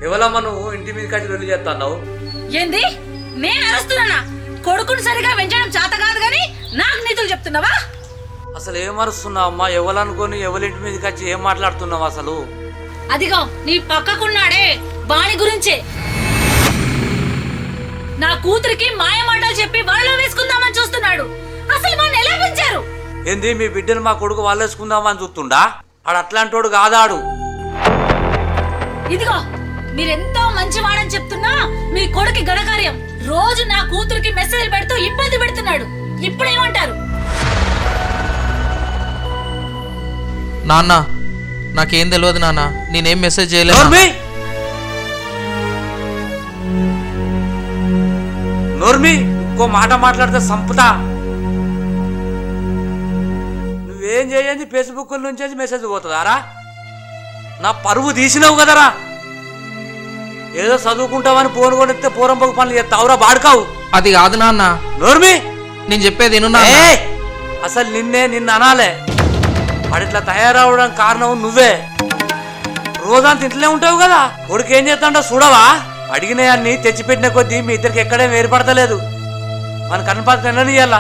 ఎవరమ్మా నువ్వు ఇంటి మీద కచ్చి వెళ్ళి చేస్తున్నావు? ఏంది నేను అరుస్తున్నానా? కొడుకుని సరిగా పెంచడం చేత కాదు గాని నాకు నీతులు చెప్తున్నావా? అసలు ఏం అరుస్తున్నావు అమ్మా? ఎవరనుకొని ఎవరింటి మీదకి వచ్చి ఏం మాట్లాడుతున్నావు అసలు? అదిగో నీ పక్కకున్నాడే బాణి గురించే. నా కూతురికి మాయ మాటలు చెప్పి వాళ్ళలో వేసుకుందామని చూస్తున్నాడు. అసలు వాడిని ఎలా పెంచారు? ఏంది మీ బిడ్డను మా కొడుకు వాళ్ళేసుకుందామని చూస్తుండా? ఆడు అట్లాంటోడు కాదాడు. ఇదిగో మీరెంతో మంచివాడని చెప్తున్నా మీ కొడుకు గణకార్యం. రోజు నా కూతురికి మెసేజ్ పెడుతూ ఇబ్బంది పెడుతున్నాడు. ఇప్పుడేమంటారు? నాన్న నాకేం తెలియదు నాన్న, నేనేం మెసేజ్ చేయలేదు. నోర్మి, ఇంకో మాట మాట్లాడితే సంపుతా. నువ్వేం చేయండి ఫేస్బుక్ నుంచి మెసేజ్ పోతుందారా? నా పరువు తీసినావు కదరా. ఏదో చదువుకుంటావని ఫోన్ కొనిస్తే పూరంపకు పనులు చేస్తావురా బాడుకావు. అది కాదు నాన్న. నోర్మి, నేను చెప్పేది అసలు నిన్ను అనాలే. వాడిట్లా తయారవడానికి కారణం నువ్వే. రోజంతా ఇంట్లోనే ఉంటావు కదా. కొడుకు ఏం చేస్తాడో చూడవా? అడిగినవన్నీ తెచ్చిపెట్టిన కొద్దీ మీ ఇద్దరికి ఎక్కడేం ఏర్పడతలేదు. మన కనపడతా ఇయ్యాల.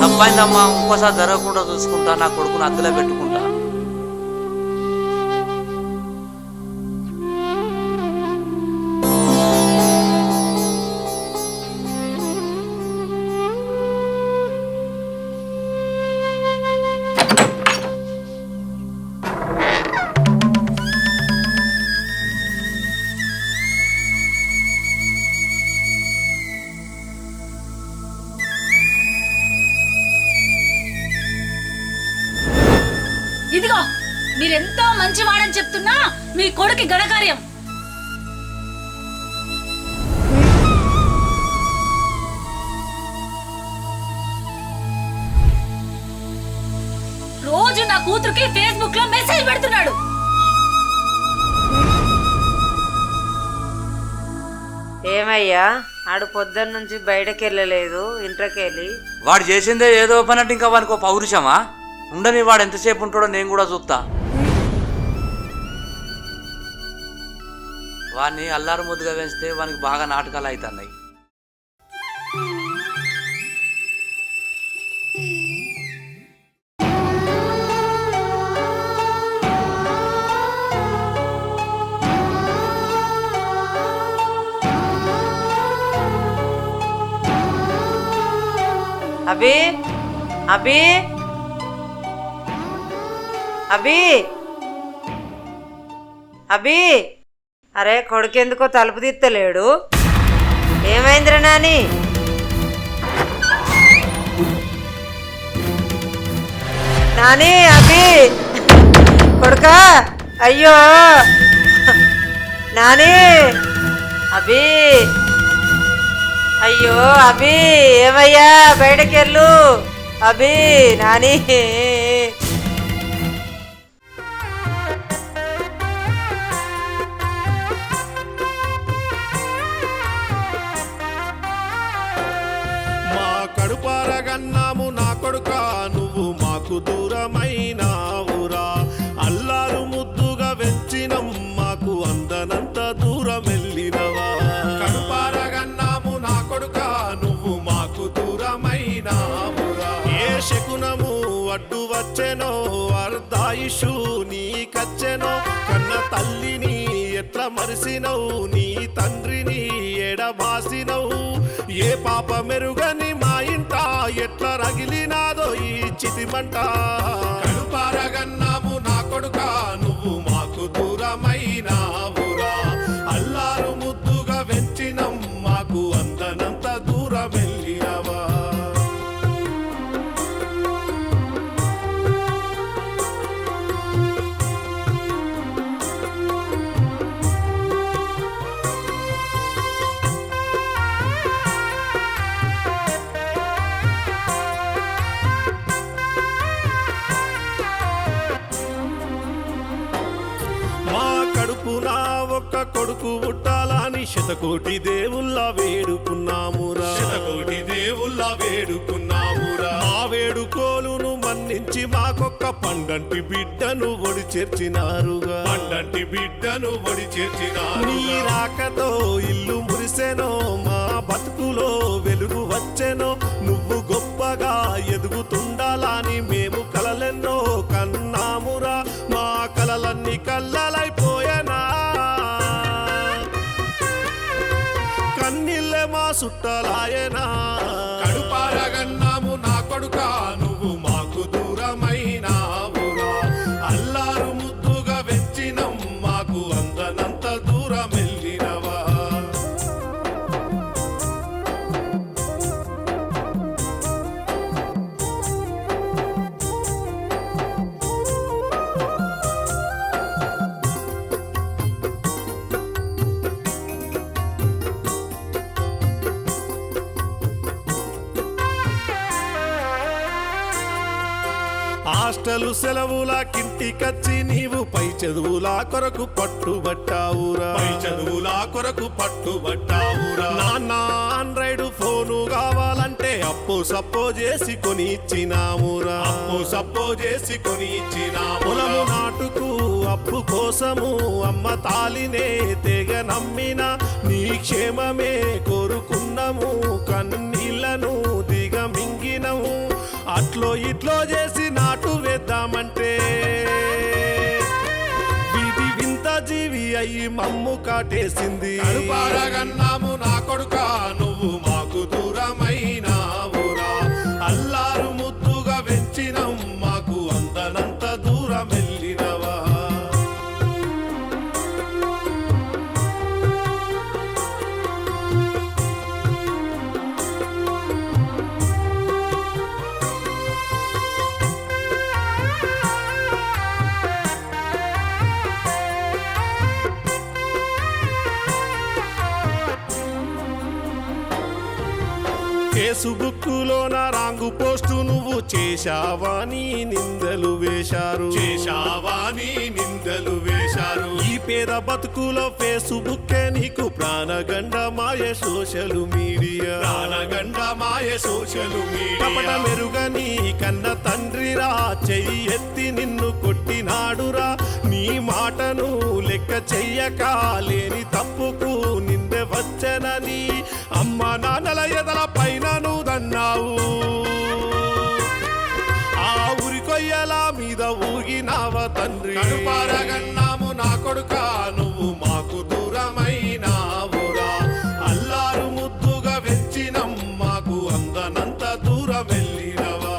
తప్పైందమ్మా, ఇంకోసారి జరగకుండా చూసుకుంటా. నా కొడుకుని అద్దెలో పెట్టుకుంటా. ఇదిగో మీరెంతో మంచివాడని చెప్తున్నా మీ కొడుకు గణకార్యం. రోజు నా కూతురికి ఫేస్బుక్ లో మెసేజ్ పెడుతున్నాడు. ఏమయ్యా ఆడు పొద్దున్న నుంచి బయటకు వెళ్ళలేదు, ఇంట్లోకెళ్ళి. వాడు చేసిందే ఏదో పని అంటే ఇంకా వానికి పౌరుషమా? ఉండని, వాడు ఎంతసేపు ఉంటాడో నేను కూడా చూస్తా. వాడిని అల్లారు ముద్దుగా పెంచితే వానికి బాగా నాటకాలు అవుతున్నాయి. అభి అభి అభి అభి, అరే కొడుకెందుకో తలుపు తీస్తలేడు? ఏమైందిరా నాని? నాని, అభి కొడుకా, అయ్యో నాని, అభి, అయ్యో అభి, ఏమయ్యా బయటకెళ్ళు అభి. నాని, కడుపారగన్నాము నా కొడుకా, నువ్వు మాకు దూరమైనావురా. అల్లారు ముద్దుగా వెంచినం, మాకు అందనంత దూరం వెళ్ళినవా. కడుపారగన్నాము నా కొడుకా, నువ్వు మాకు దూరమైనావురా. ఏ శకునము అడ్డు వచ్చెనో, అర్ధాయుషు నీ కచ్చెనో. కన్న తల్లిని ఎట్లా మరిసినవు, నీ తండ్రిని ఎడబాసినవు. ఏ పాప మెరుగని మా ఇంట ఎట్లా రగిలినాదో ఈ చితిమంట. కడుపారగన్నాము నా కొడుకా, నువ్వు మాకు దూరమైనావురా. అల్లారు ముద్దుగా వెంచినం, మాకు అందనంత దూరం వెళ్ళినవా. ఒక్క కొడుకు పుట్టాలని శతకోటి దేవుళ్ళ వేడుకున్నామురా, శతకోటి దేవుళ్ళ వేడుకున్నామురా. మా వేడుకోలును మన్నించి మాకొక్క పండంటి బిడ్డను ఒడి చేర్చినారుగా, పండంటి బిడ్డను ఒడి చేర్చినారు. నీ రాకతో ఇల్లు మురిసెనో, మా బతుకులో వెలుగు వచ్చెనో, నువ్వు గొప్పగా ఎదుగుతుండాలని మేము కలలెన్నో కన్నామురా. మా కలలన్నీ కళ్ళలైపోయనా, కన్నీళ్ళే మా సుట్టలాయనా. కడుపారగన్నాము నా కొడుకా, నువ్వు మాకు దూరమైనావురా. అల్లారు ముద్దుగా వెచ్చినం, మాకు అందనంత దూరం వెళ్ళినవా. హాస్టలు సెలవుల కింటికచ్చి నీవు పై చదువుల కొరకు పట్టుబట్టావురా, పై చదువుల కొరకు పట్టుబట్టావురా. నాన్న ఆండ్రాయిడ్ ఫోను కావాలంటే అప్పు సప్పో చేసి కొని ఇచ్చినామురా, అప్పు సప్పో చేసి కొని ఇచ్చినాము. పొలము నాటుకు అప్పు కోసము అమ్మ తాలినే తెగ నమ్మిన, నీ క్షేమమే కోరుకున్నాము, కన్నీళ్లను దిగమింగినము. అట్లో ఇట్లో చేసి నాటు వేద్దామంటే విధి వింత జీవి అయ్యి మమ్ము కాటేసింది. కడుపారగన్నాము నా కొడుకా, నువ్వు మాకు దూరమైనావురా. అల్లారు ముద్దుగా వెంచినం, మాకు అందనంత దూరం వెళ్ళినవా. ఫేస్బుక్ లో నా రాంగు పోస్టు నువ్వు చేశావాని నిందలు వేశారు, చేశావాని నిందలు వేశారు. ఈ పేద బతుకులో ఫేస్బుక్ నీకు ప్రాణగండమాయ సోషల్ మీడియా, ప్రాణగండమాయ సోషల్ మీడియా. కపట మెరుగని కన్న తండ్రిరా, చెయ్యి ఎత్తి నిన్ను కొట్టినాడురా. నీ మాటను లెక్క చెయ్యక లేని తప్పుకు నిందె వచ్చనని అమ్మ నాన్నల ఎదల పైన నువ్వు దన్నావు. ఆ ఉరికొయ్యల మీద ఊగినావ తండ్రి. కడుపారగన్నాము నా కొడుకా, నువ్వు మాకు దూరమైనావురా. అల్లారు ముద్దుగా వెచ్చినం, మాకు అందనంత దూరం వెళ్ళినవా.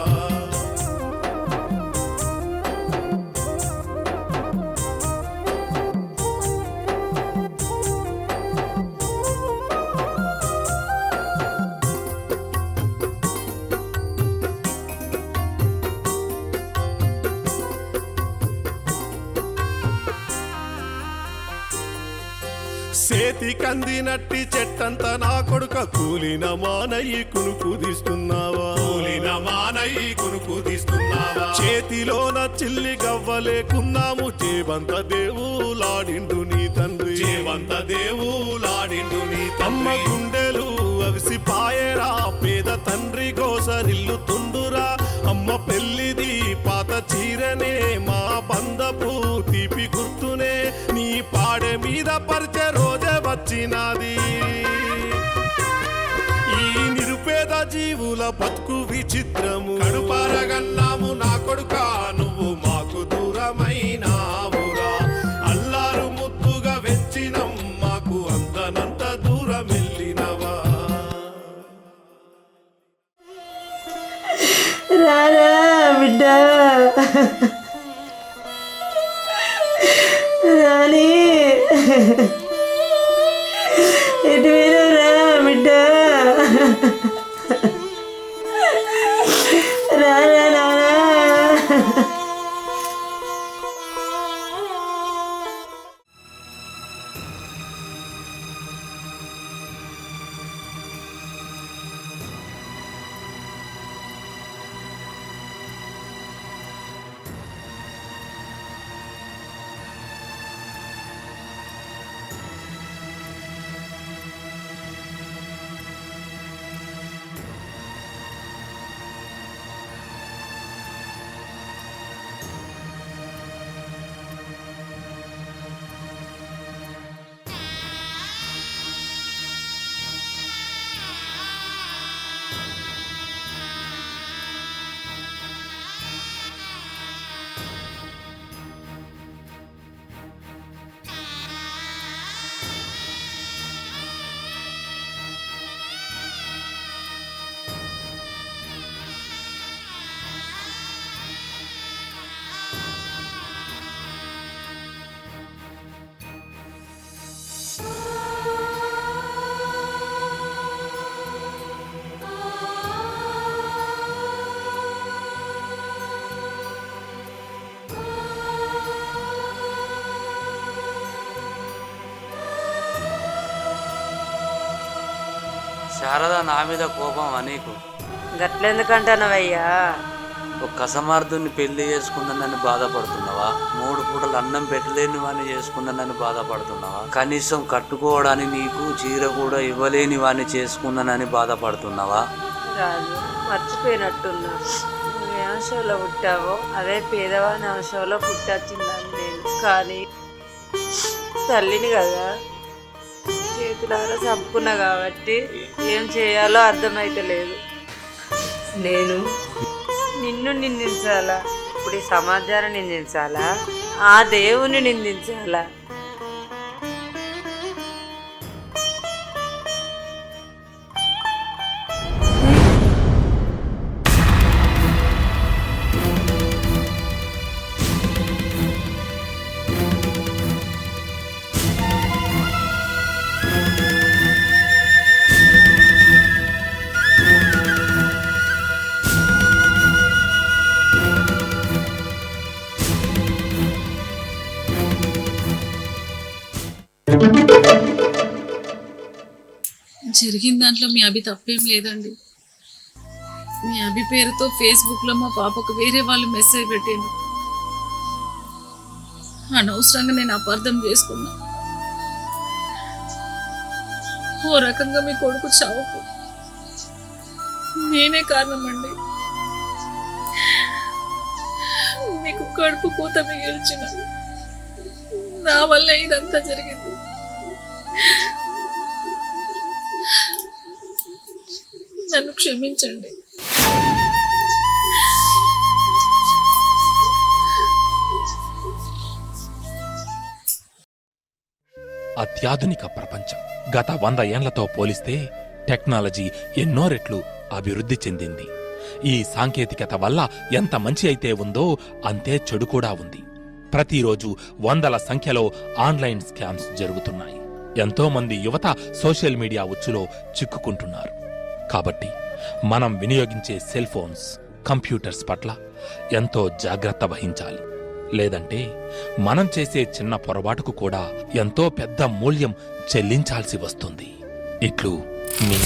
చేతి కందినట్టి చెట్టంతా నా కొడుక, కూలిన మానయ్యి కునుకు తీస్తున్నావా, కూలిన మానయ్యి కునుకు తీస్తున్నావా. చేతిలోన చిల్లి గవ్వలేకున్నాము, చేవంత దేవులాడిండు నీ తండ్రి, చేవంత దేవులాడిండు నీ తమ్మ. గుండెలు అవిసి పాయరా, పేద తండ్రి గోసరిల్లు తుండురా. అమ్మ పెళ్లిది పాత చీరనే, మా బంధపు తీపి గుర్తునే, నీ పాడె మీద పరిచే రోజే వచ్చినది. ఈ నిరుపేద జీవుల బతుకు విచిత్రము. కడుపారగన్నాము నా కొడుకా, నువ్వు మాకు దూరమైనావురా. అల్లారు ముద్దుగా వెచ్చినం, మాకు అందనంత దూరం వెళ్ళినవా. రారా బిడ్డ, రాని ఎటు వేరా బిడ్డ, రారా నానా. శారద నా మీద కోపమా నీకు? గట్లెందుకంటానవయ్యా? ఒక కసమార్దుని పెళ్లి చేసుకుందని బాధపడుతున్నావా? 3 పూటలు అన్నం పెట్టలేని వాడిని చేసుకుందని బాధపడుతున్నావా? కనీసం కట్టుకోవడానికి నీకు చీర కూడా ఇవ్వలేని వాడిని చేసుకుందనని బాధపడుతున్నావా? రాజు, మర్చిపోయినట్టున్నా. నువ్వు ఏ అంశంలో పుట్టావో అదే పేదవాని అంశంలో పుట్టొచ్చిందని నేను. కానీ తల్లిని కదా చేతులారా చంపుకున్నా కాబట్టి ఏం చేయాలో అర్థమైతలేదు. నేను నిన్ను నిందించాలా? ఇప్పుడు ఈ సమాజాన్ని నిందించాలా? ఆ దేవుని నిందించాలా? జరిగిన దాంట్లో మీ అభి తప్పేం లేదండి. మీ అభి పేరుతో ఫేస్బుక్లో మా పాపకు వేరే వాళ్ళు మెసేజ్ పెట్టాను. అనవసరంగా నేను అపార్థం చేసుకున్నా. ఓ రకంగా మీ కొడుకు చావుకు నేనే కారణమండి. మీకు కడుపు కూత మిగిల్చిన నా వల్ల ఇదంతా జరిగింది. నన్ను క్షమించండి. అత్యాధునిక ప్రపంచం గత 100 ఏండ్లతో పోలిస్తే టెక్నాలజీ ఎన్నో రెట్లు అభివృద్ధి చెందింది. ఈ సాంకేతికత వల్ల ఎంత మంచి అయితే ఉందో అంతే చెడు కూడా ఉంది. ప్రతిరోజు వందల సంఖ్యలో ఆన్లైన్ స్కామ్స్ జరుగుతున్నాయి. ఎంతో మంది యువత సోషల్ మీడియా ఉచ్చులో చిక్కుకుంటున్నారు. కాబట్టి మనం వినియోగించే సెల్ ఫోన్స్, కంప్యూటర్స్ పట్ల ఎంతో జాగ్రత్త వహించాలి. లేదంటే మనం చేసే చిన్న పొరపాటుకు కూడా ఎంతో పెద్ద మూల్యం చెల్లించాల్సి వస్తుంది. ఇట్లు మీ